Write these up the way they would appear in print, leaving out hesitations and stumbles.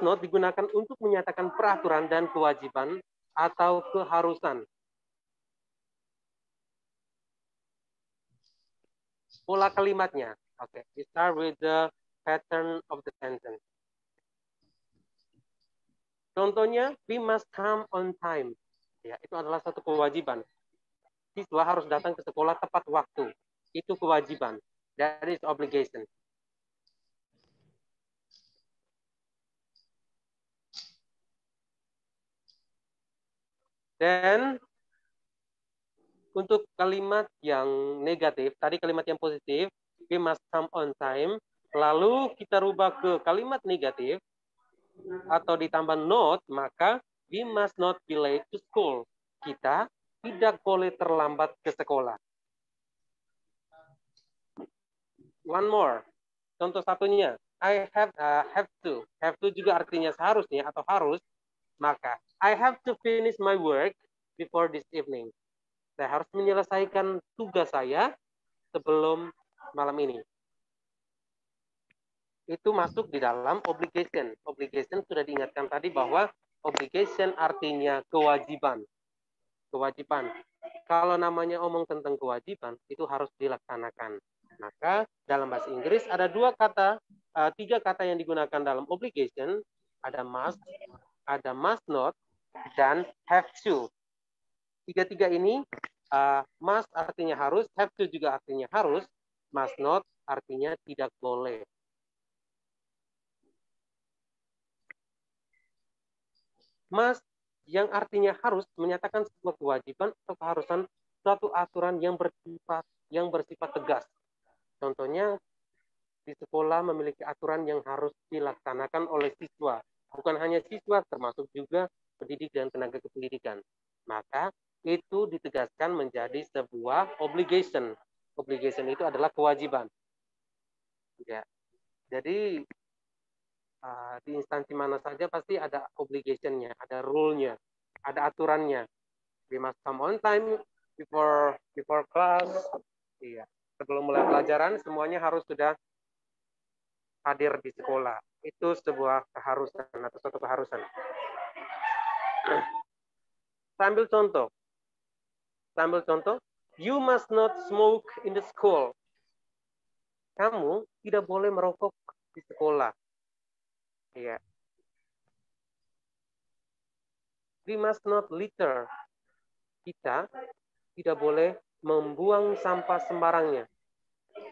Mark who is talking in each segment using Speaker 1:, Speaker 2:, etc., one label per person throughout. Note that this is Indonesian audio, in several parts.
Speaker 1: not digunakan untuk menyatakan peraturan dan kewajiban atau keharusan. Pola kalimatnya. Oke, we start with the pattern of the sentence. Contohnya, we must come on time. Ya, itu adalah satu kewajiban. Siswa harus datang ke sekolah tepat waktu. Itu kewajiban. That is obligation. Dan untuk kalimat yang negatif, tadi kalimat yang positif, we must come on time. Lalu kita rubah ke kalimat negatif atau ditambah not, maka we must not be late to school. Kita tidak boleh terlambat ke sekolah. One more. Contoh satunya, I have to. Have to juga artinya seharusnya atau harus. Maka, I have to finish my work before this evening. Saya harus menyelesaikan tugas saya sebelum malam ini. Itu masuk di dalam obligation. Obligation sudah diingatkan tadi bahwa obligation artinya kewajiban. Kewajiban. Kalau namanya omong tentang kewajiban, itu harus dilaksanakan. Maka dalam bahasa Inggris ada tiga kata yang digunakan dalam obligation. Ada must not, dan have to. Tiga-tiga ini, must artinya harus, have to juga artinya harus, must not artinya tidak boleh. Must yang artinya harus menyatakan sebuah kewajiban atau keharusan suatu aturan yang bersifat tegas. Contohnya di sekolah memiliki aturan yang harus dilaksanakan oleh siswa. Bukan hanya siswa, termasuk juga pendidik dan tenaga kependidikan. Maka itu ditegaskan menjadi sebuah obligation. Obligation itu adalah kewajiban. Ya. Jadi di instansi mana saja pasti ada obligation-nya, ada rule-nya, ada aturannya. We must come on time before class. Iya. Sebelum mulai pelajaran semuanya harus sudah hadir di sekolah. Itu sebuah keharusan atau suatu keharusan. Sambil contoh. You must not smoke in the school. Kamu tidak boleh merokok di sekolah. Iya. We must not litter. Kita tidak boleh membuang sampah sembarangan.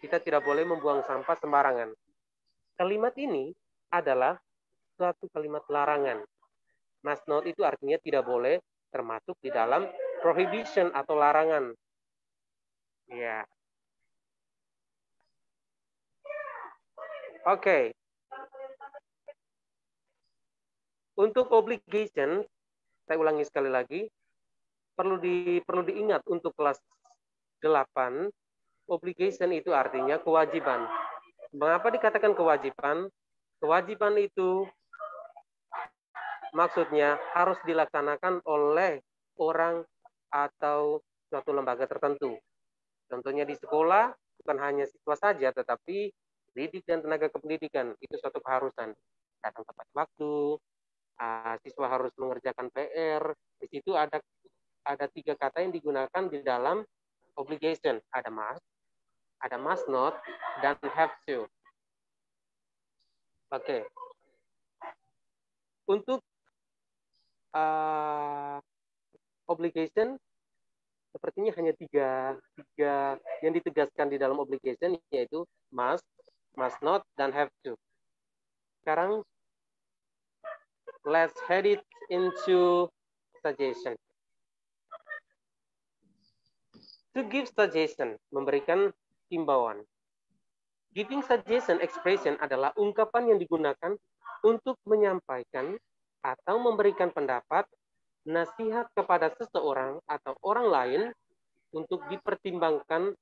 Speaker 1: Kita tidak boleh membuang sampah sembarangan. Kalimat ini adalah suatu kalimat larangan. Must not itu artinya tidak boleh, termasuk di dalam prohibition atau larangan. Ya. Oke. Untuk obligation, saya ulangi sekali lagi, perlu diingat untuk kelas 8, obligation itu artinya kewajiban. Mengapa dikatakan kewajiban? Kewajiban itu maksudnya harus dilaksanakan oleh orang atau suatu lembaga tertentu. Contohnya di sekolah, bukan hanya siswa saja, tetapi pendidik dan tenaga kependidikan. Itu suatu keharusan. Datang tepat waktu, siswa harus mengerjakan PR. Di situ ada 3 kata yang digunakan di dalam obligation. Ada must not, dan have to. Oke. Untuk obligation, sepertinya hanya tiga yang ditegaskan di dalam obligation, yaitu must not, dan have to. Sekarang, let's head it into suggestion. To give suggestion, memberikan himbauan. Giving suggestion expression adalah ungkapan yang digunakan untuk menyampaikan atau memberikan pendapat, nasihat kepada seseorang atau orang lain untuk dipertimbangkan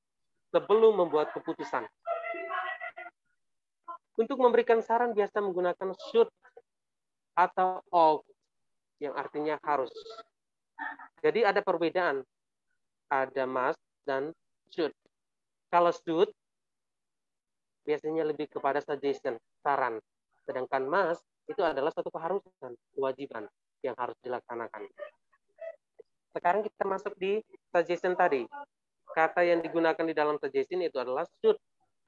Speaker 1: sebelum membuat keputusan. Untuk memberikan saran biasa menggunakan should atau ought, yang artinya harus. Jadi ada perbedaan. Ada must dan should. Kalau should, biasanya lebih kepada suggestion, saran. Sedangkan must itu adalah suatu keharusan, kewajiban yang harus dilaksanakan. Sekarang kita masuk di suggestion tadi. Kata yang digunakan di dalam suggestion itu adalah should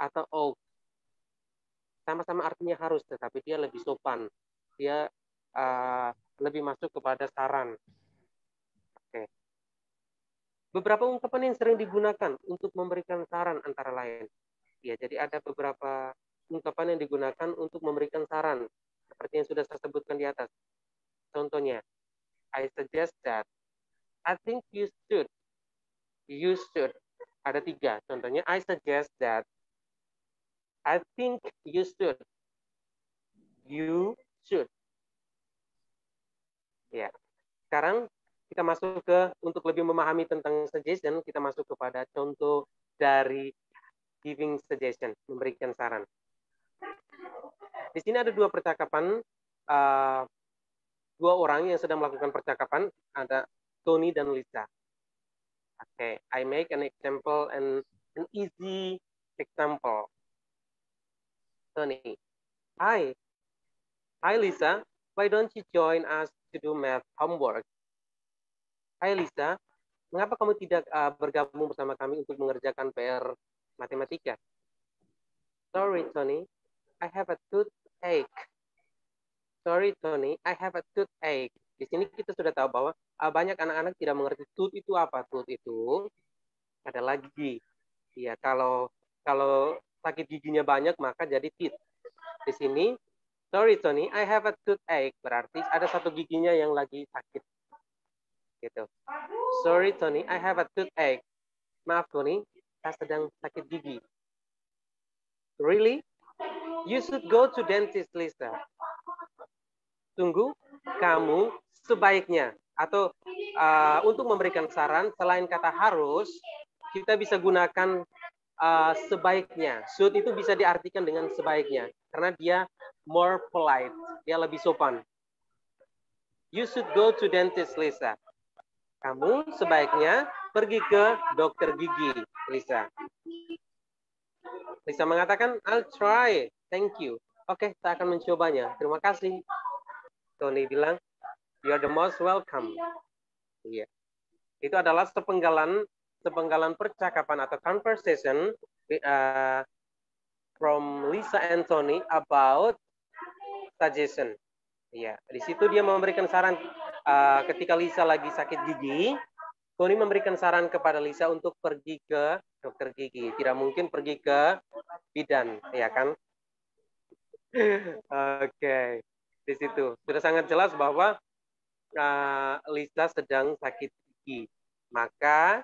Speaker 1: atau ought. Sama-sama artinya harus, tetapi dia lebih sopan. Dia lebih masuk kepada saran. Oke. Beberapa ungkapan yang sering digunakan untuk memberikan saran antara lain. Ya, jadi ada beberapa ungkapan yang digunakan untuk memberikan saran, seperti yang sudah saya sebutkan di atas. Contohnya, I suggest that. I think you should. You should. Ada 3. Contohnya, I suggest that. I think you should. You should. Ya. Sekarang kita masuk ke, untuk lebih memahami tentang suggestion, kita masuk kepada contoh dari giving suggestion, memberikan saran. Di sini ada 2 percakapan, 2 orang yang sedang melakukan percakapan, ada Tony dan Lisa. Okay, I make an example and an easy example. Tony, hi Lisa, why don't you join us to do math homework? Hai Lisa, mengapa kamu tidak bergabung bersama kami untuk mengerjakan PR matematika? Sorry Tony, I have a toothache. Sorry Tony, I have a toothache. Di sini kita sudah tahu bahwa banyak anak-anak tidak mengerti tooth itu apa. Tooth itu adalah gigi. Ya, kalau sakit giginya banyak maka jadi teeth. Di sini, sorry Tony, I have a toothache. Berarti ada satu giginya yang lagi sakit. Gitu. Sorry Tony, I have a toothache. Maaf Tony, saya sedang sakit gigi. Really? You should go to dentist, Lisa. Tunggu, kamu sebaiknya. Atau untuk memberikan saran, selain kata harus, kita bisa gunakan sebaiknya. Should itu bisa diartikan dengan sebaiknya. Karena dia more polite. Dia lebih sopan. You should go to dentist, Lisa. Kamu sebaiknya pergi ke dokter gigi, Lisa. Lisa mengatakan, I'll try. Thank you. Oke, saya akan mencobanya. Terima kasih. Tony bilang, you're the most welcome. Iya. Itu adalah sepenggalan percakapan atau conversation from Lisa and Tony about suggestion. Iya, di situ dia memberikan saran ketika Lisa lagi sakit gigi, Tony memberikan saran kepada Lisa untuk pergi ke dokter gigi. Tidak mungkin pergi ke bidan, ya kan? Oke. Di situ sudah sangat jelas bahwa Lisa sedang sakit gigi. Maka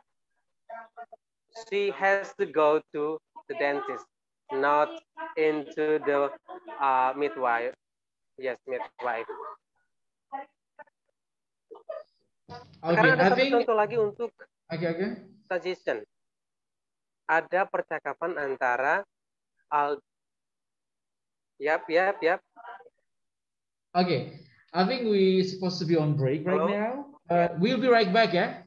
Speaker 1: she has to go to the dentist, not into the midwife. Yes, midwife. Sekarang ada satu contoh lagi untuk suggestion. Ada percakapan antara Yap.
Speaker 2: Okay, I think we supposed to be on break right now. We'll be right back ya.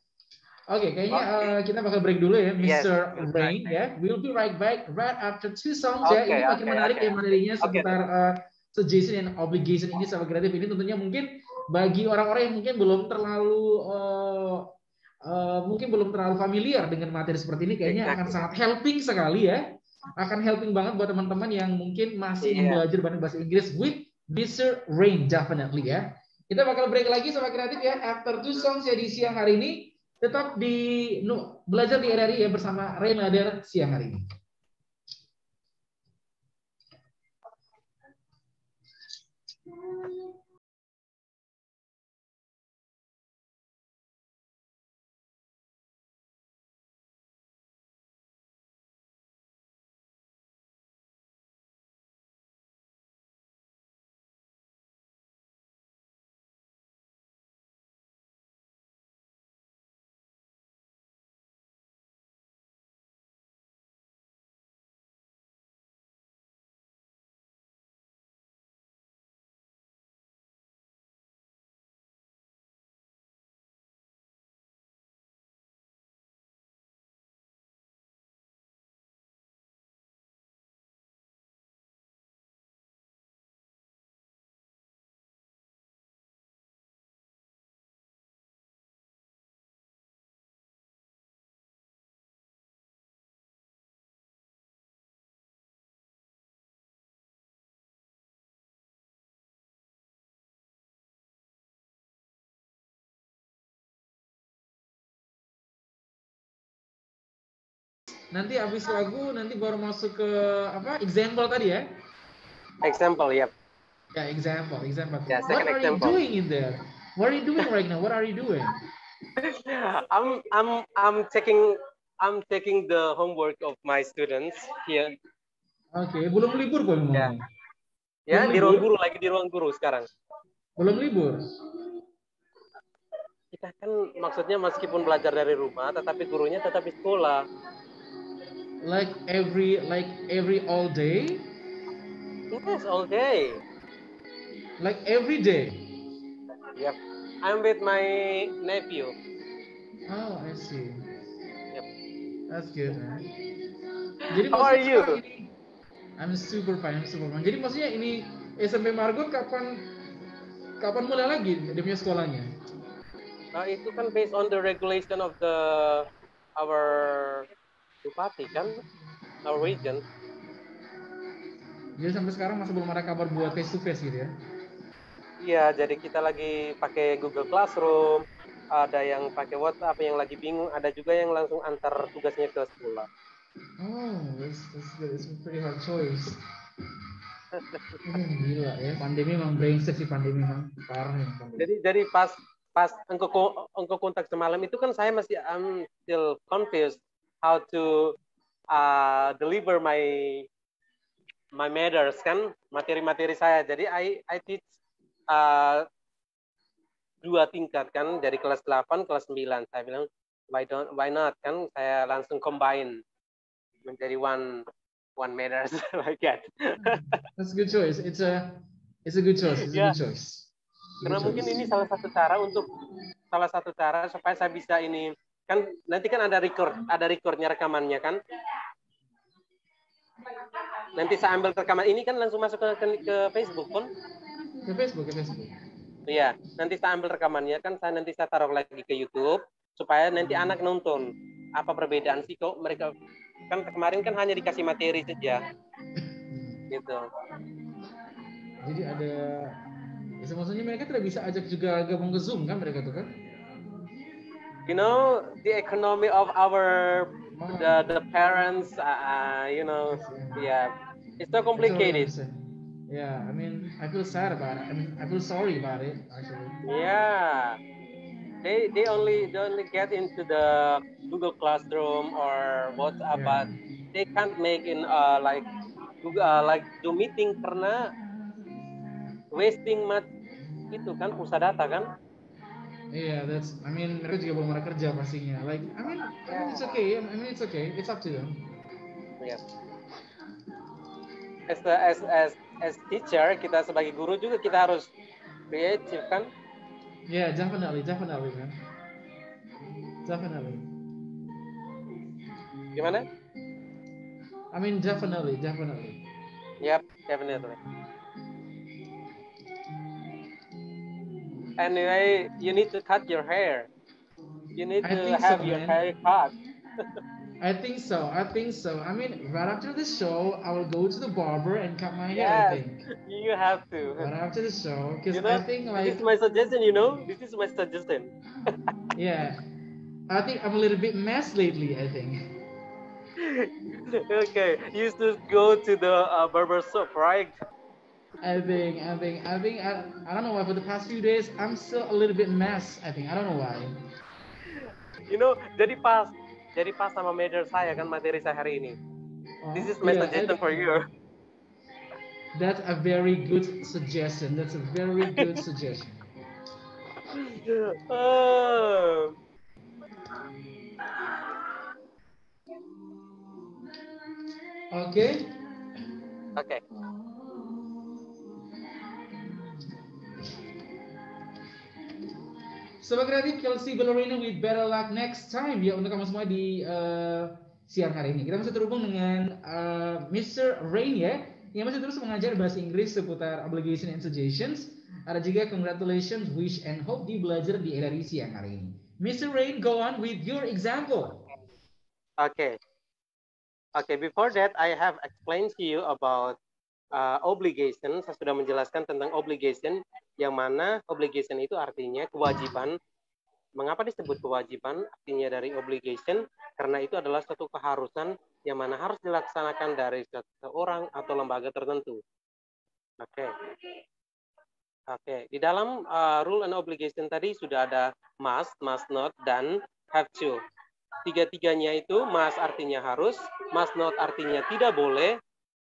Speaker 2: Oke, kayaknya kita bakal break dulu ya, Mr. Rain ya. We'll be right back right after 2 songs ya. Ini makin menarik ya materinya seputar suggestion and obligation ini sama kreatif ini tentunya mungkin bagi orang-orang yang mungkin belum terlalu familiar dengan materi seperti ini, kayaknya akan sangat helping sekali ya. Akan helping banget buat teman-teman yang mungkin masih belajar bahasa Inggris with Mr. Rain, definitely ya. Kita bakal break lagi sama kreatif ya. After 2 songs ya di siang hari ini. Tetap belajar di RRI ya bersama Rain Nader siang hari ini. nanti habis lagu nanti baru masuk ke apa? Example tadi ya?
Speaker 1: Example, yep.
Speaker 2: Yeah, example.
Speaker 1: Yeah,
Speaker 2: What
Speaker 1: second
Speaker 2: are you
Speaker 1: example.
Speaker 2: doing in there? What are you doing right now? What are you doing?
Speaker 1: I'm taking the homework of my students here.
Speaker 2: Oke, belum libur kok memang.
Speaker 1: Ya, di ruang guru, lagi di ruang guru sekarang.
Speaker 2: Belum libur.
Speaker 1: Kita kan maksudnya meskipun belajar dari rumah, tetapi gurunya tetap di sekolah.
Speaker 2: Like every all day?
Speaker 1: Yes, all day.
Speaker 2: Like every day?
Speaker 1: Yep. I'm with my nephew.
Speaker 2: Oh, I see.
Speaker 1: Yep.
Speaker 2: That's good, man. Jadi
Speaker 1: How are you?
Speaker 2: Ini, I'm super fine. Jadi maksudnya ini SMP Margot kapan mulai lagi dia punya sekolahnya?
Speaker 1: Itu kan based on the regulation of our bupati kan, our region.
Speaker 2: Jadi sampai sekarang masih belum ada kabar buat face to face gitu ya?
Speaker 1: Iya, jadi kita lagi pakai Google Classroom, ada yang pakai WhatsApp, yang lagi bingung, ada juga yang langsung antar tugasnya ke sekolah.
Speaker 2: Oh, that's good. It's a pretty hard choice. Gila ya, pandemi memang brengsek sih, pandemi memang parah ya.
Speaker 1: Jadi pas engkau kontak semalam itu kan saya masih still confused how to deliver my matters kan, materi-materi saya. Jadi I teach 2 tingkat kan, dari kelas 8, kelas 9. Saya bilang why not kan, saya langsung combine menjadi one matters like that.
Speaker 2: That's a good choice. It's a good choice. It's a good choice.
Speaker 1: Karena mungkin ini salah satu cara supaya saya bisa ini kan, nanti kan ada recordnya, rekamannya kan. Nanti saya ambil rekaman ini kan langsung masuk ke Facebook pun.
Speaker 2: Ke Facebook.
Speaker 1: Iya, nanti saya ambil rekamannya kan, nanti saya taruh lagi ke YouTube supaya nanti anak nonton. Apa perbedaan sih kok mereka kan kemarin kan hanya dikasih materi saja. Gitu.
Speaker 2: Jadi ada maksudnya mereka tidak bisa ajak juga gabung ke Zoom kan mereka tuh kan?
Speaker 1: You know, the economy of our the parents, you know, yeah, it's so complicated.
Speaker 2: Yeah, I mean, I feel sad about it. I mean, I feel sorry about it actually.
Speaker 1: Yeah, they only get into the Google Classroom or WhatsApp, but they can't make in like Google like Zoom meeting karena wasting itu kan pulsa data kan.
Speaker 2: Yeah, I mean, mereka juga belum ada kerja pastinya. Like, I mean, it's okay. It's okay. It's up to them.
Speaker 1: Yeah. As teacher, kita sebagai guru juga kita harus kreatif kan?
Speaker 2: Yeah, definitely, man. Definitely.
Speaker 1: Gimana?
Speaker 2: I mean, definitely.
Speaker 1: Yep, definitely. Anyway, you need to cut your hair. You need to have your hair cut.
Speaker 2: I think so. I mean, right after the show, I will go to the barber and cut my hair. I think
Speaker 1: you have to.
Speaker 2: Right after the show, because I think
Speaker 1: this is my suggestion. You know, this is my suggestion.
Speaker 2: Yeah, I think I'm a little bit messed lately. I think.
Speaker 1: Okay, you should go to the barber shop, right?
Speaker 2: I think I don't know why, for the past few days I'm still a little bit mess. I think I don't know why.
Speaker 1: You know, jadi pas sama major saya kan materi saya hari ini. This is my suggestion for you.
Speaker 2: That's a very good suggestion. Okay. Sobat Kreatif, Kelsey Ballerina with better luck next time ya untuk kamu semua di siang hari ini. Kita masih terhubung dengan Mr. Rain ya, yang masih terus mengajar bahasa Inggris seputar obligation and suggestions. Ada juga congratulations, wish and hope di belajar di edari siang hari ini. Mr. Rain, go on with your example.
Speaker 1: Okay, before that I have explained to you about obligation. Saya sudah menjelaskan tentang obligation, yang mana obligation itu artinya kewajiban Mengapa disebut kewajiban? Artinya dari obligation, karena itu adalah suatu keharusan yang mana harus dilaksanakan dari seseorang atau lembaga tertentu. Oke. Oke, di dalam rule and obligation tadi sudah ada must not, dan have to. Tiga-tiganya itu, must artinya harus, must not artinya tidak boleh,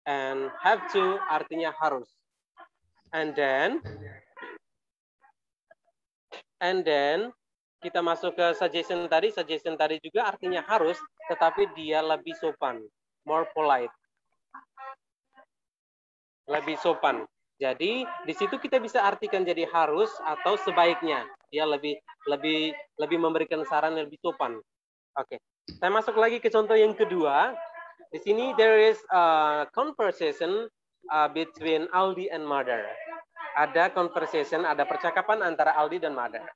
Speaker 1: and have to artinya harus. And then kita masuk ke suggestion tadi juga artinya harus, tetapi dia lebih sopan, more polite. Lebih sopan. Jadi di situ kita bisa artikan jadi harus atau sebaiknya. Dia lebih memberikan saran yang lebih sopan. Oke. Saya masuk lagi ke contoh yang kedua. Di sini there is a conversation between Aldi and mother. Ada conversation, ada percakapan antara Aldi dan mother.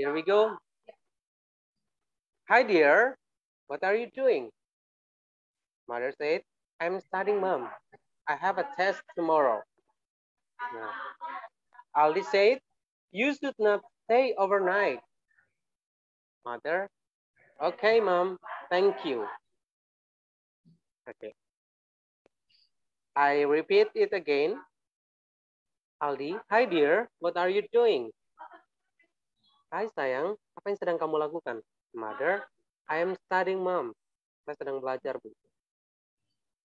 Speaker 1: Here we go. Hi dear, what are you doing? Mother said, I'm studying, mom. I have a test tomorrow. Nah, Aldi said, you should not stay overnight. Mother, okay, mom, thank you. Okay. I repeat it again. Aldi, hi dear, what are you doing? Hai sayang, apa yang sedang kamu lakukan? Mother, I am studying, mom. Saya sedang belajar, Bu.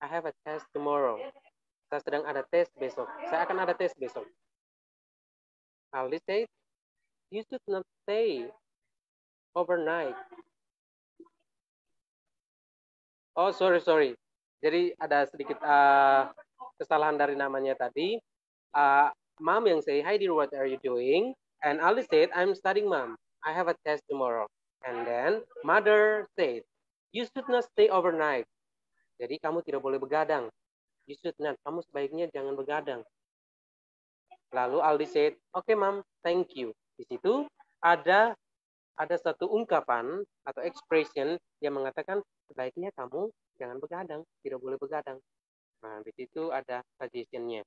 Speaker 1: I have a test tomorrow. Saya sedang ada tes besok. Saya akan ada tes besok. Aldi said, you should not stay overnight. Oh, sorry. Jadi ada sedikit kesalahan dari namanya tadi. Mom yang say, hi dear, what are you doing? And Aldi said, I'm studying, mom. I have a test tomorrow. And then mother said, you should not stay overnight. Jadi kamu tidak boleh begadang. You should not. Kamu sebaiknya jangan begadang. Lalu Aldi said, okay, mom, thank you. Di situ ada satu ungkapan atau expression yang mengatakan sebaiknya kamu jangan begadang, tidak boleh begadang. Nah, di situ ada suggestion-nya.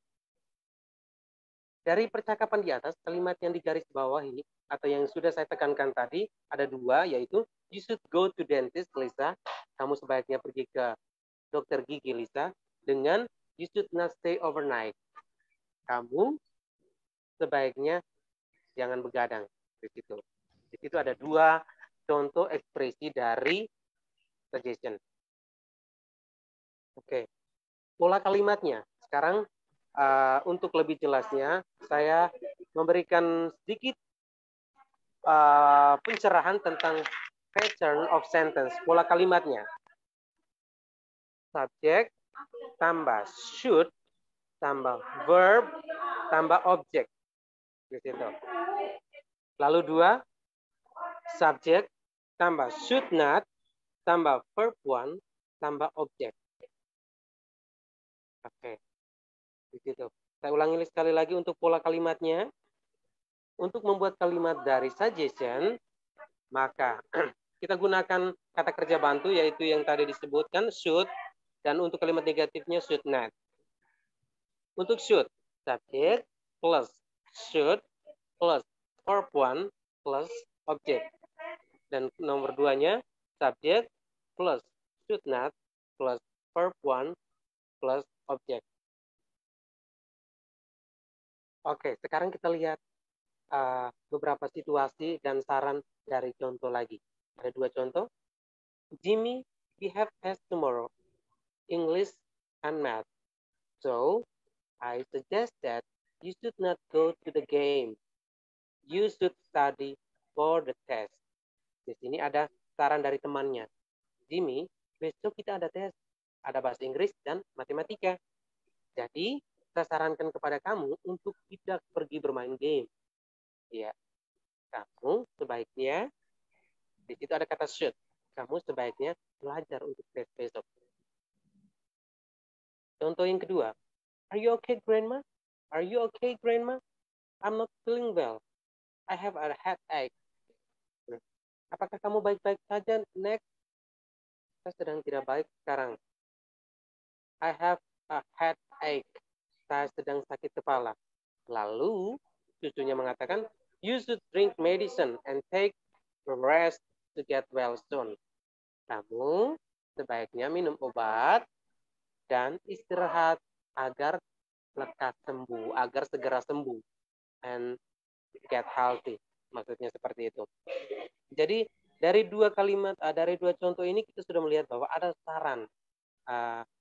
Speaker 1: Dari percakapan di atas, kalimat yang digaris bawah ini atau yang sudah saya tekankan tadi ada dua, yaitu you should go to dentist, Lisa. Kamu sebaiknya pergi ke dokter gigi, Lisa. Dengan you should not stay overnight. Kamu sebaiknya jangan begadang. Di situ. Di situ ada dua contoh ekspresi dari suggestion. Oke. Pola kalimatnya. Sekarang untuk lebih jelasnya, saya memberikan sedikit pencerahan tentang pattern of sentence, pola kalimatnya. Subjek tambah should tambah verb tambah object. Di situ. Lalu dua, subjek tambah should not tambah verb one tambah object. Oke. Di situ. Saya ulangi sekali lagi untuk pola kalimatnya. Untuk membuat kalimat dari suggestion, maka kita gunakan kata kerja bantu, yaitu yang tadi disebutkan should, dan untuk kalimat negatifnya should not. Untuk should, subjek plus should plus verb one plus object. Dan nomor duanya, subjek plus should not plus verb one plus object. Oke, sekarang kita lihat beberapa situasi dan saran dari contoh lagi. Ada dua contoh. Jimmy, we have test tomorrow, English and math. So, I suggest that you should not go to the game. You should study for the test. Di sini ada saran dari temannya. Jimmy, besok kita ada tes. Ada bahasa Inggris dan matematika. Jadi, saya sarankan kepada kamu untuk tidak pergi bermain game. Ya, kamu sebaiknya, di situ ada kata should. Kamu sebaiknya belajar untuk tes besok. Contoh yang kedua. Are you okay, Grandma? Are you okay, Grandma? I'm not feeling well. I have a headache. Apakah kamu baik-baik saja, Next? Saya sedang tidak baik sekarang. I have a headache. Saya sedang sakit kepala. Lalu, cucunya mengatakan, you should drink medicine and take rest to get well soon. Kamu sebaiknya minum obat dan istirahat agar lekas sembuh, agar segera sembuh. And get healthy. Maksudnya seperti itu. Jadi dari dua kalimat, dari dua contoh ini kita sudah melihat bahwa ada saran.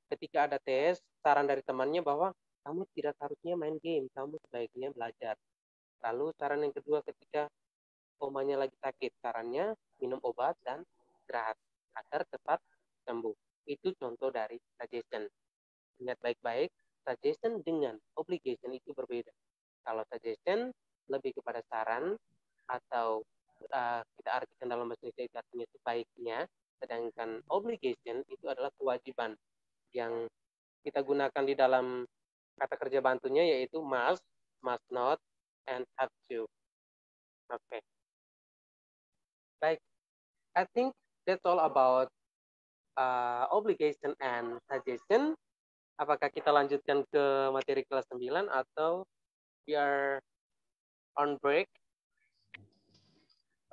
Speaker 1: Ketika ada tes, saran dari temannya bahwa kamu tidak harusnya main game, kamu sebaiknya belajar. Lalu saran yang kedua ketika omanya lagi sakit, sarannya minum obat dan istirahat agar cepat sembuh. Itu contoh dari suggestion. Ingat baik-baik, suggestion dengan obligation itu berbeda. Kalau suggestion lebih kepada saran atau kita artikan dalam bahasa Indonesia itu artinya sebaiknya, sedangkan obligation itu adalah kewajiban yang kita gunakan di dalam kata kerja bantunya yaitu must, must not, and have to. Oke. Baik. I think that's all about obligation and suggestion. Apakah kita lanjutkan ke materi kelas 9 atau we are on break?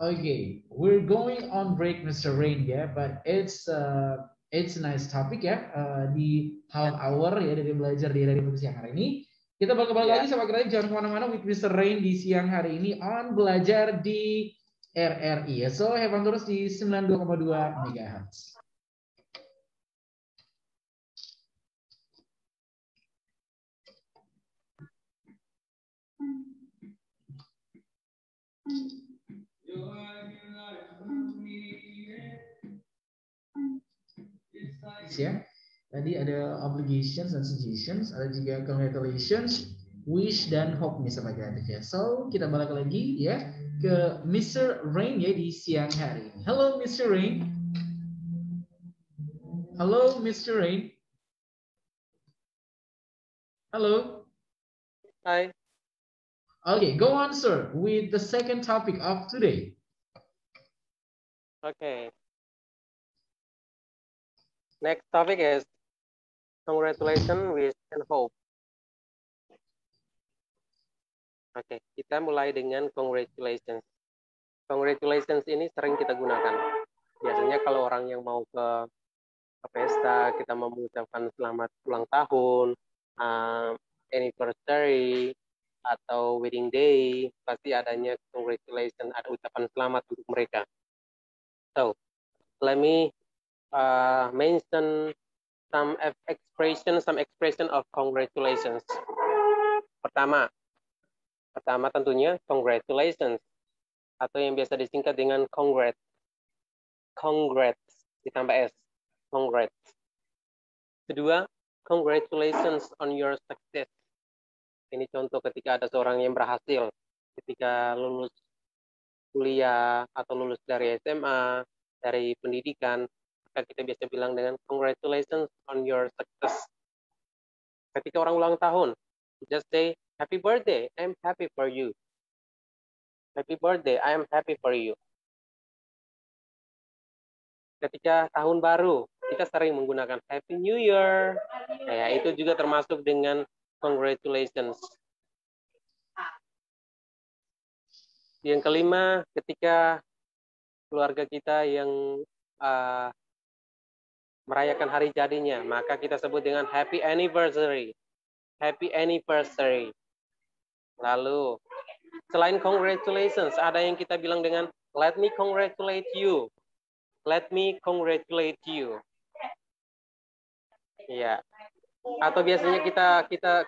Speaker 2: Okay, we're going on break, Mr. Rain, ya, but it's a nice topic ya, di half hour ya dari belajar di hari siang hari ini. Kita bakal lagi sama kita, jangan kemana-mana with Mr. Rain di siang hari ini on belajar di RRI ya. So have fun terus di 92,2 MHz. Ya, tadi ada obligations dan suggestions, ada juga congratulations, wish dan hope nih sama kreatif ya. So kita balik lagi ya ke Mr. Rain ya di siang hari ini. Hello Mr. Rain. Hello Mr. Rain. Hello.
Speaker 1: Hi.
Speaker 2: Okay, go on sir with the second topic of today.
Speaker 1: Okay. Next topic is congratulations, wish, and hope. Oke, kita mulai dengan congratulations. Congratulations ini sering kita gunakan. Biasanya kalau orang yang mau ke pesta, kita mau mengucapkan selamat ulang tahun, anniversary, atau wedding day, pasti adanya congratulations, ada ucapan selamat untuk mereka. So, let me mention some expression of congratulations. Pertama tentunya congratulations atau yang biasa disingkat dengan congrats. Congrats ditambah S. Congrats. Kedua, congratulations on your success. Ini contoh ketika ada seorang yang berhasil ketika lulus kuliah atau lulus dari SMA, dari pendidikan, maka kita biasa bilang dengan congratulations on your success. Ketika orang ulang tahun, just say happy birthday, I'm happy for you. Happy birthday, I am happy for you. Ketika tahun baru, kita sering menggunakan Happy New Year. Ya, itu juga termasuk dengan congratulations. Yang kelima, ketika keluarga kita yang merayakan hari jadinya, maka kita sebut dengan Happy Anniversary. Happy Anniversary. Lalu, selain congratulations, ada yang kita bilang dengan let me congratulate you. Let me congratulate you. Ya. Atau biasanya kita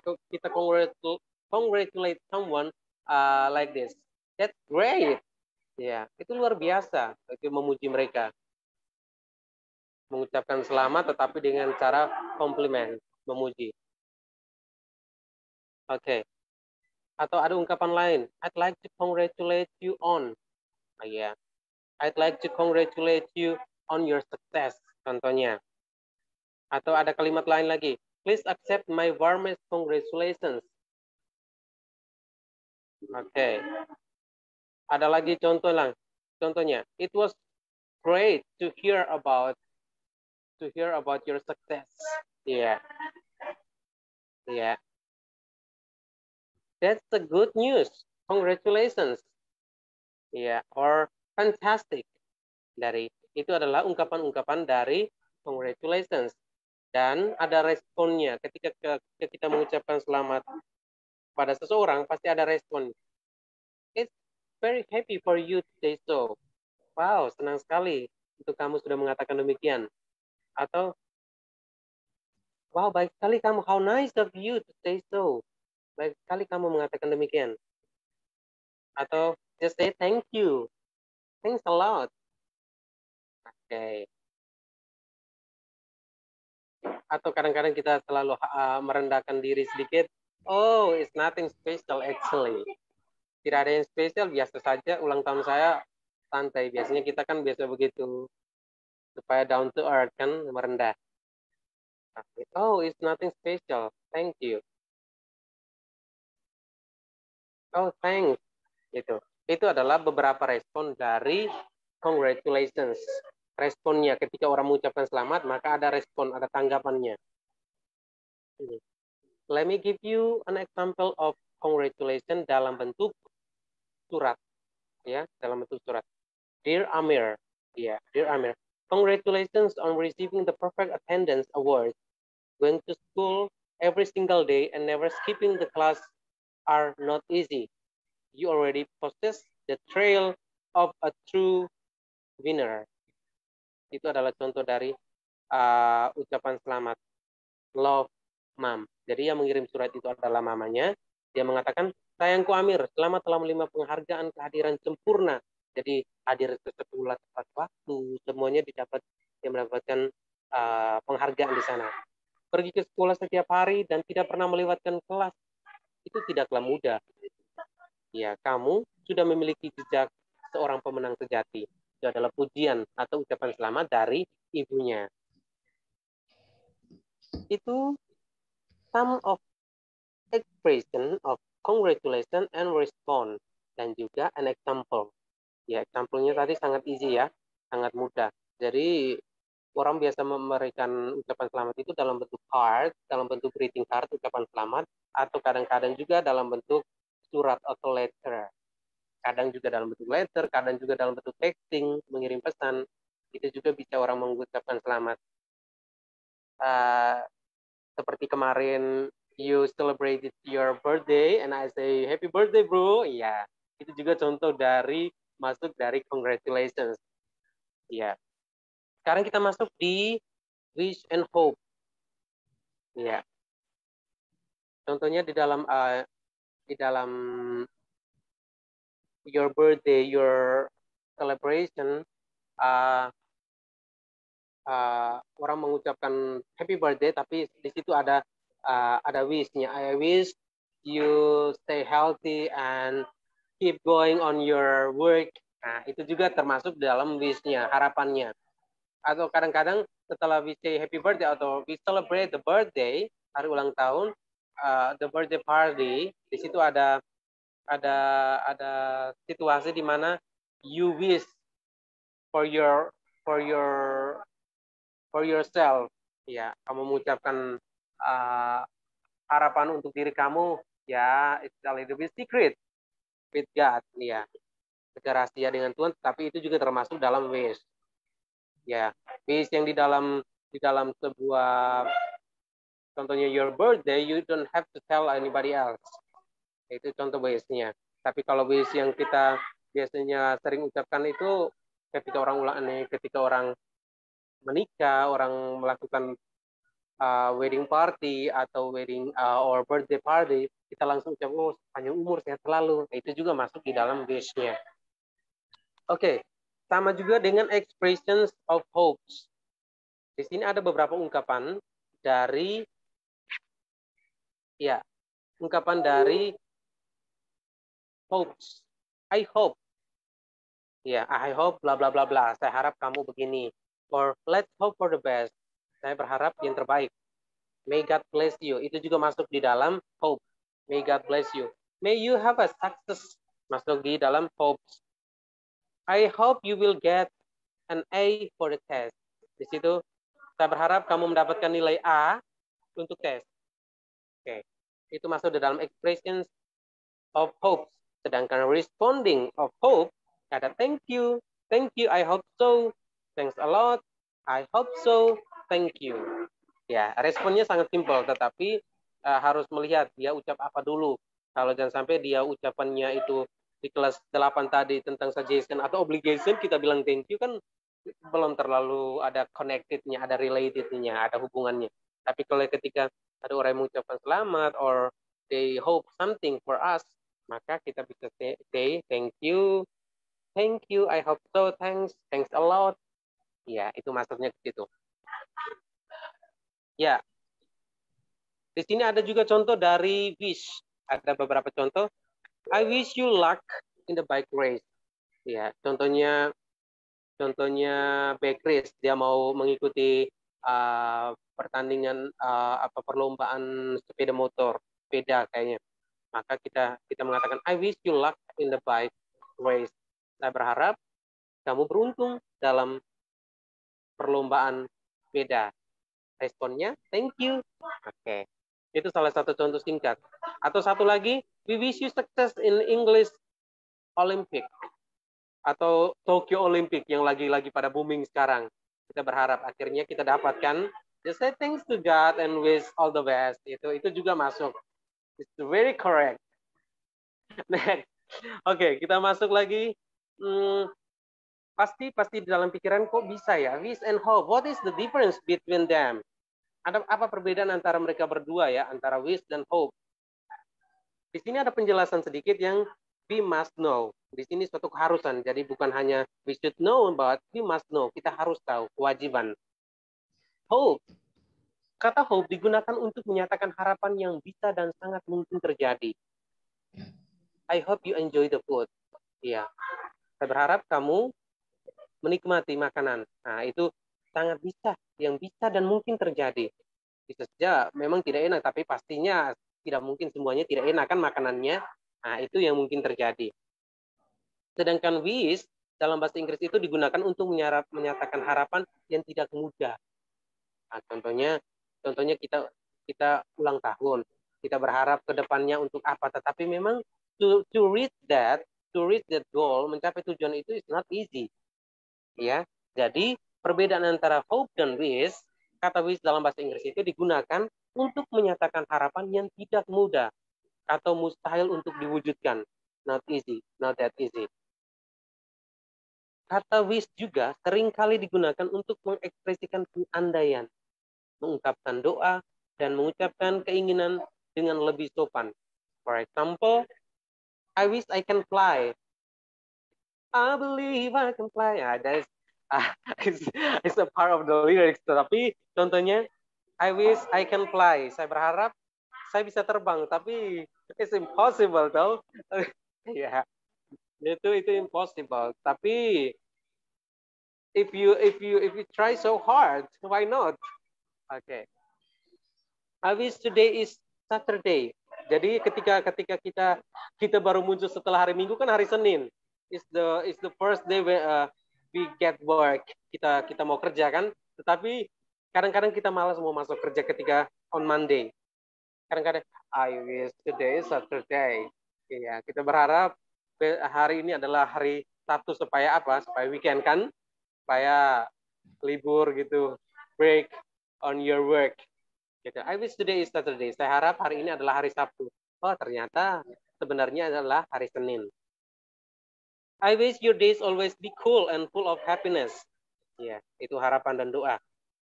Speaker 1: congratulate someone like this. That's great. Ya, itu luar biasa. Itu memuji mereka. Mengucapkan selamat tetapi dengan cara komplimen, memuji. Oke. Atau ada ungkapan lain. I'd like to congratulate you on. Ya. I'd like to congratulate you on your success. Contohnya. Atau ada kalimat lain lagi. Please accept my warmest congratulations. Oke. Ada lagi contohnya. It was great to hear about your success. Yeah. Yeah. That's the good news. Congratulations. Yeah. Or fantastic. Dari itu adalah ungkapan-ungkapan dari congratulations. Dan ada responnya. Ketika kita mengucapkan selamat pada seseorang, pasti ada respon. It's very happy for you to say so. Wow, senang sekali untuk kamu sudah mengatakan demikian. Atau, wow, baik sekali kamu. How nice of you to say so. Baik sekali kamu mengatakan demikian. Atau, just say thank you. Thanks a lot. Oke. Atau kadang-kadang kita selalu merendahkan diri sedikit. Oh, it's nothing special actually. Tidak ada yang spesial, biasa saja. Ulang tahun saya santai. Biasanya kita kan biasa begitu. Supaya down to earth kan, merendah. Oh, it's nothing special. Thank you. Oh, thanks. Itu adalah beberapa respon dari congratulations. Responnya ketika orang mengucapkan selamat, maka ada respon, ada tanggapannya. Let me give you an example of congratulations dalam bentuk surat, ya, dalam bentuk surat. Dear Amir, ya, Dear Amir, congratulations on receiving the perfect attendance award. Going to school every single day and never skipping the class are not easy. You already possess the trail of a true winner. Itu adalah contoh dari ucapan selamat. Love, Mom. Jadi yang mengirim surat itu adalah mamanya. Dia mengatakan, sayangku Amir, selamat telah menerima penghargaan kehadiran sempurna. Jadi hadir ke sekolah tepat waktu, semuanya dia mendapatkan penghargaan di sana. Pergi ke sekolah setiap hari dan tidak pernah melewatkan kelas, itu tidaklah mudah. Ya, kamu sudah memiliki jejak seorang pemenang sejati. Itu adalah pujian atau ucapan selamat dari ibunya. Itu some of expression of congratulations and response. Dan juga an example. Ya, example-nya tadi sangat easy ya, sangat mudah. Jadi, orang biasa memberikan ucapan selamat itu dalam bentuk card, dalam bentuk greeting card, ucapan selamat, atau kadang-kadang juga dalam bentuk surat atau letter. Kadang juga dalam bentuk letter, kadang juga dalam bentuk texting, mengirim pesan. Itu juga bisa orang mengucapkan selamat. Seperti kemarin, you celebrated your birthday, and I say, happy birthday bro. Ya, itu juga contoh dari masuk dari congratulations. Ya. Sekarang kita masuk di wish and hope. Ya. Contohnya di dalam your birthday, your celebration, orang mengucapkan happy birthday, tapi di situ ada wish-nya. I wish you stay healthy and keep going on your work. Nah, itu juga termasuk dalam wish-nya, harapannya. Atau kadang-kadang setelah we say happy birthday atau we celebrate the birthday, hari ulang tahun, the birthday party, di situ ada situasi di mana you wish for yourself, ya, kamu mengucapkan harapan untuk diri kamu, ya, it's a little bit secret with God, ya, rahasia dengan Tuhan, tapi itu juga termasuk dalam wish, ya, wish yang di dalam sebuah, contohnya your birthday, you don't have to tell anybody else. Itu contoh wish-nya. Tapi kalau wish yang kita biasanya sering ucapkan itu ketika orang menikah, orang melakukan wedding party atau wedding or birthday party, kita langsung ucap, oh, panjang umur, sehat selalu. Nah, itu juga masuk di dalam wish-nya. Oke, sama juga dengan expressions of hopes. Di sini ada beberapa ungkapan dari hopes. I hope. Ya, I hope bla bla bla bla. Saya harap kamu begini. Or let's hope for the best. Saya berharap yang terbaik. May God bless you. Itu juga masuk di dalam hope. May God bless you. May you have a success. Masuk di dalam hopes. I hope you will get an A for the test. Di situ saya berharap kamu mendapatkan nilai A untuk tes. Oke. Itu masuk di dalam expressions of hope. Sedangkan responding of hope Ada thank you, I hope so, thanks a lot, I hope so, thank you. Ya, responnya sangat simpel, tetapi harus melihat dia ucap apa dulu. Kalau jangan sampai dia ucapannya itu di kelas 8 tadi tentang suggestion atau obligation, kita bilang thank you kan belum terlalu ada connected-nya, ada related-nya, ada hubungannya. Tapi kalau ketika ada orang yang mengucapkan selamat or they hope something for us, maka kita bisa say thank you, I hope so, thanks a lot. Ya, itu maksudnya ke situ. Ya, di sini ada juga contoh dari wish. Ada beberapa contoh. I wish you luck in the bike race. Ya, contohnya bike race. Dia mau mengikuti pertandingan perlombaan sepeda motor, sepeda kayaknya. Maka kita mengatakan I wish you luck in the bike race. Saya berharap kamu beruntung dalam perlombaan sepeda. Responnya thank you. Oke. Itu salah satu contoh singkat. Atau satu lagi, we wish you success in English Olympic atau Tokyo Olympic yang lagi pada booming sekarang. Kita berharap akhirnya kita dapatkan. Just say thanks to God and wish all the best. Itu juga masuk. It's very correct. Next. Oke, kita masuk lagi. Pasti di dalam pikiran kok bisa ya, wish and hope. What is the difference between them? Ada apa perbedaan antara mereka berdua ya, antara wish dan hope? Di sini ada penjelasan sedikit yang we must know. Di sini suatu keharusan, jadi bukan hanya we should know, but we must know. Kita harus tahu, kewajiban. Hope. Kata hope digunakan untuk menyatakan harapan yang bisa dan sangat mungkin terjadi. I hope you enjoy the food. Iya. Saya berharap kamu menikmati makanan. Nah, itu sangat bisa, yang bisa dan mungkin terjadi. Bisa saja memang tidak enak, tapi pastinya tidak mungkin semuanya tidak enak kan makanannya. Nah, itu yang mungkin terjadi. Sedangkan wish dalam bahasa Inggris itu digunakan untuk menyatakan harapan yang tidak mudah. Nah, contohnya kita ulang tahun, kita berharap ke depannya untuk apa, tetapi memang to reach that goal, mencapai tujuan itu is not easy. Ya, jadi perbedaan antara hope dan wish, kata wish dalam bahasa Inggris itu digunakan untuk menyatakan harapan yang tidak mudah atau mustahil untuk diwujudkan. Not easy, not that easy. Kata wish juga seringkali digunakan untuk mengekspresikan pengandaian, mengungkapkan doa, dan mengucapkan keinginan dengan lebih sopan. For example, I wish I can fly. I believe I can fly. It's a part of the lyrics. Tapi contohnya, I wish I can fly. Saya berharap saya bisa terbang, tapi it's impossible, tau? Ya, itu impossible. Tapi if you try so hard, why not? Okay. I wish today is Saturday. Jadi ketika kita baru muncul setelah hari Minggu kan hari Senin. Is the first day we get work. Kita mau kerja kan, tetapi kadang-kadang kita malas mau masuk kerja ketika on Monday. Kadang-kadang I wish today is Saturday. Ya, kita berharap hari ini adalah hari Sabtu supaya apa? Supaya weekend kan, supaya libur gitu, break on your work. Gitu. I wish today is Saturday. Saya harap hari ini adalah hari Sabtu. Oh, ternyata sebenarnya adalah hari Senin. I wish your days always be cool and full of happiness. Ya, itu harapan dan doa.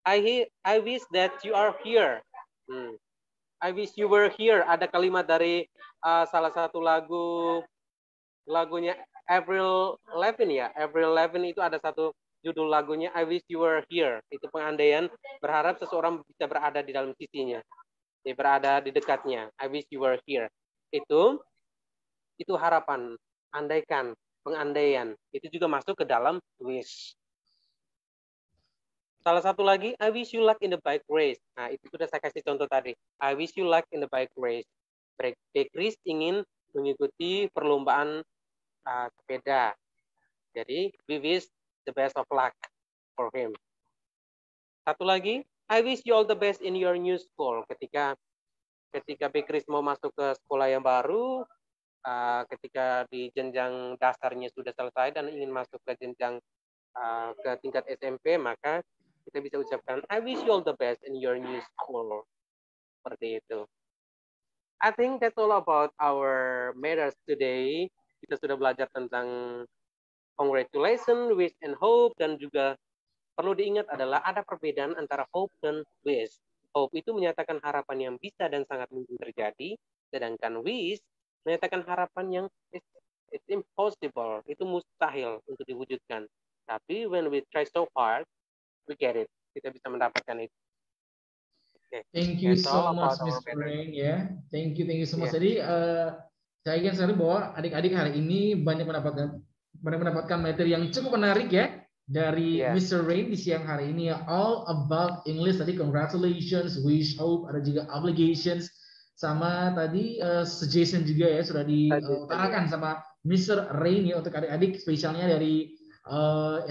Speaker 1: I wish that you are here. I wish you were here. Ada kalimat dari salah satu lagunya Avril Lavigne ya. Avril Lavigne itu ada satu judul lagunya I wish you were here. Itu pengandaian berharap seseorang bisa berada di dalam sisinya. Ya, berada di dekatnya. I wish you were here. Itu harapan, andaikan, pengandaian. Itu juga masuk ke dalam wish. Salah satu lagi, I wish you luck in the bike race. Nah, itu sudah saya kasih contoh tadi. I wish you luck in the bike race. Bike race ingin mengikuti perlombaan sepeda. Jadi, we wish the best of luck for him. Satu lagi, I wish you all the best in your new school. Ketika Bekris mau masuk ke sekolah yang baru, ketika di jenjang dasarnya sudah selesai dan ingin masuk ke jenjang ke tingkat SMP, maka kita bisa ucapkan I wish you all the best in your new school. Seperti itu. I think that's all about our matters today. Kita sudah belajar tentang congratulations, wish, and hope, dan juga perlu diingat adalah ada perbedaan antara hope dan wish. Hope itu menyatakan harapan yang bisa dan sangat mungkin terjadi, sedangkan wish menyatakan harapan yang it's impossible, itu mustahil untuk diwujudkan. Tapi when we try so hard, we get it. Kita bisa mendapatkan itu. Okay.
Speaker 2: Thank you so much, Mr. Rain. Ya, thank you so much. Jadi saya ingin sekali bahwa adik-adik hari ini banyak mendapatkan materi yang cukup menarik ya dari Mr. Rain di siang hari ini ya. All about English tadi, congratulations, wish, hope, ada juga obligations, sama tadi suggestion juga ya sudah diutarakan sama Mr. Rain ya untuk adik-adik spesialnya dari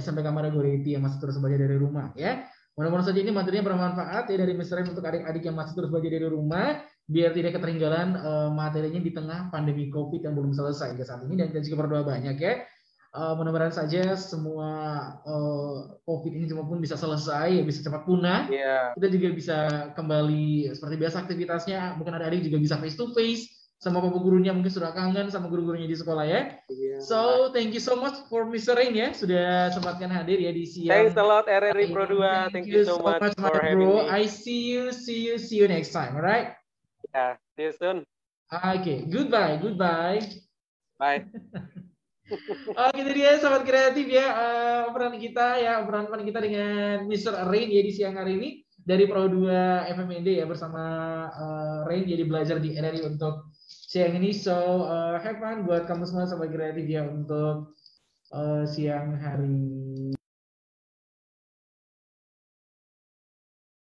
Speaker 2: SMPK Maragoreti yang masih terus belajar dari rumah ya. Mudah-mudahan saja ini materinya bermanfaat ya dari Mr. Rain untuk adik-adik yang masih terus belajar dari rumah, biar tidak ketinggalan materinya di tengah pandemi COVID yang belum selesai hingga saat ini, dan kita juga berdoa banyak ya. Mudah-mudahan saja semua COVID ini pun bisa selesai, ya, bisa cepat punah. Kita juga bisa kembali seperti biasa aktivitasnya. Mungkin adik-adik juga bisa face to face sama bapak gurunya, mungkin sudah kangen sama guru-gurunya di sekolah ya. So thank you so much for Mr. Rain ya, sudah sempatkan hadir ya di siang.
Speaker 1: Thanks a lot RRI Pro 2. Thank you so much for having me.
Speaker 2: I see you next time, alright?
Speaker 1: Yeah, see you soon.
Speaker 2: Okay, goodbye.
Speaker 1: Bye.
Speaker 2: Oke, itu dia sahabat kreatif ya, obrolan kita dengan Mr. Rain ya di siang hari ini dari Pro 2 FMND ya, bersama Rain jadi belajar di RRI untuk siang ini. So have fun buat kamu semua sahabat kreatif ya untuk siang hari